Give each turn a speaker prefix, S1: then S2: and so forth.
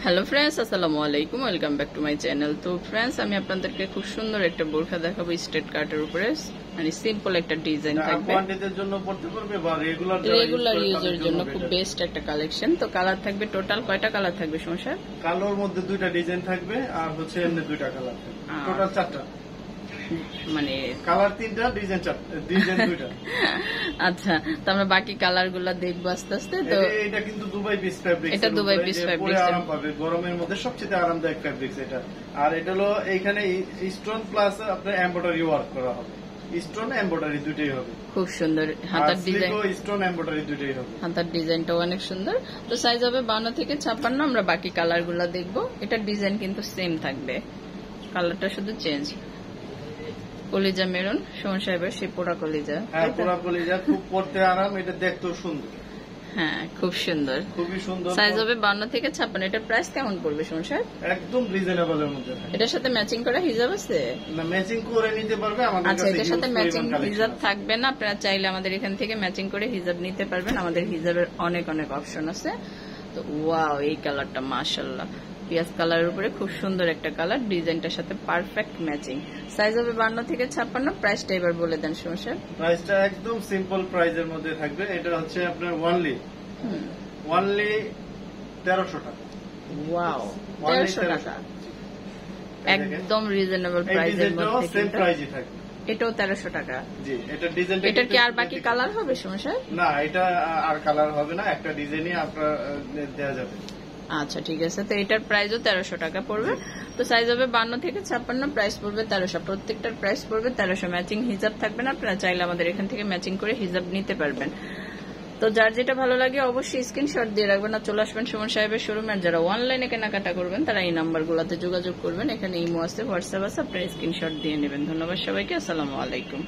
S1: Hello friends, আসসালামু আলাইকুম, welcome back to my channel. তো ফ্রেন্ডস, আমি আপনাদেরকে খুব সুন্দর একটা বোরখা দেখাবো স্ট্রেট কাটের উপরে। মানে সিম্পল একটা ডিজাইন থাকবে, রেগুলার ইউজের জন্য খুব বেস্ট একটা কালেকশন। তো কালার থাকবে টোটাল কয়টা কালার থাকবে সমস্যা?
S2: কালোর মধ্যে দুইটা ডিজাইন থাকবে আর হচ্ছে এমনি দুইটা কালার থাকবে, টোটাল চারটা।
S1: মানে
S2: কালার তিনটা, ডিজাইন চারটা, ডিজাইন দুইটা।
S1: আচ্ছা, তো আমরা বাকি কালার গুলা দেখবো আস্তে আস্তে। তো
S2: এটা কিন্তু দুবাই পিস ফ্যাব্রিক,
S1: এটা দুবাই পিস ফ্যাব্রিক,
S2: আরাম পাবে গরমের মধ্যে সবচেয়ে আরামদায়ক ফ্যাব্রিক এটা। আর এটা হলো এইখানে স্টোন প্লাস আপনার এমব্রয়ডারি ওয়ার্ক করা হবে, স্টোন এমব্রয়ডারি দুটোই হবে।
S1: খুব সুন্দর হাতার ডিজাইন,
S2: স্টোন এমব্রয়ডারি দুটোই হবে।
S1: হাতার ডিজাইনটাও অনেক সুন্দর। তো সাইজ হবে 52 থেকে 56। আমরা বাকি কালার গুলা দেখবো। এটার ডিজাইন কিন্তু সেম থাকবে, কালারটা শুধু চেঞ্জ। কলিজা মেরুন, সুমন সাহেবের সেই পোড়া কলিজা।
S2: হ্যাঁ, পোড়া কলিজা, খুব পরতে আরাম, এটা দেখতেও সুন্দর।
S1: হ্যাঁ, খুব সুন্দর,
S2: খুবই সুন্দর।
S1: সাইজ হবে 52 থেকে 56। এটার প্রাইস কেমন পড়বে সুমন সাহেব?
S2: একদম রিজনেবল এর মধ্যে।
S1: এটার সাথে ম্যাচিং করা হিজাব আছে?
S2: না, ম্যাচিং করে নিতে পারবে আমাদের কাছে।
S1: আচ্ছা, এটার সাথে ম্যাচিং হিজাব থাকবে না, আপনারা চাইলে আমাদের এখান থেকে ম্যাচিং করে হিজাব নিতে পারবেন। আমাদের হিজাবের অনেক অনেক অপশন আছে। তো ওয়াও, এই কালারটা মাশাআল্লাহ, পিয়াজ কালারের উপরে খুব সুন্দর একটা কালার, ডিজাইনটার সাথে পারফেক্ট ম্যাচিং। সাইজ হবে 52 থেকে 56। প্রাইসটা এবার বলে দেন সমস্যা।
S2: প্রাইসটা একদম সিম্পল প্রাইজের মধ্যে থাকবে। এটা হচ্ছে আপনার ওয়ানলি 1300 টাকা।
S1: ওয়াও, 1300 টাকা, একদম রিজনেবল প্রাইসের মধ্যে।
S2: সেম প্রাইসই থাকবে,
S1: এটাও 1300 টাকা।
S2: জি, এটা ডিজাইনটা
S1: এটার কি আর বাকি কালার হবে সমস্যা?
S2: না, এটা আর কালার হবে না, একটা ডিজাইনই আপনার দেয়া যাবে।
S1: আচ্ছা, ঠিক আছে। তো এটার প্রাইসও 1300 টাকা পড়বে। তো সাইজ হবে 52 থেকে 56, প্রাইস পড়বে 1300। প্রত্যেকটার প্রাইস পড়বে 1300। ম্যাচিং হিজাব থাকবে না, আপনারা চাইলে আমাদের এখান থেকে ম্যাচিং করে হিজাব নিতে পারবেন। তো যার যেটা ভালো লাগে অবশ্যই স্ক্রিনশট দিয়ে রাখবেন আর চলে আসবেন সুমন সাহেবের শোরুমে। আর যারা অনলাইনে কেনাকাটা করবেন তারা এই নাম্বারগুলোতে যোগাযোগ করবেন। এখানে ইমো আছে, হোয়াটসঅ্যাপ আছে, আপনারা স্ক্রিনশট দিয়ে নেবেন। ধন্যবাদ সবাইকে, আসসালামু আলাইকুম।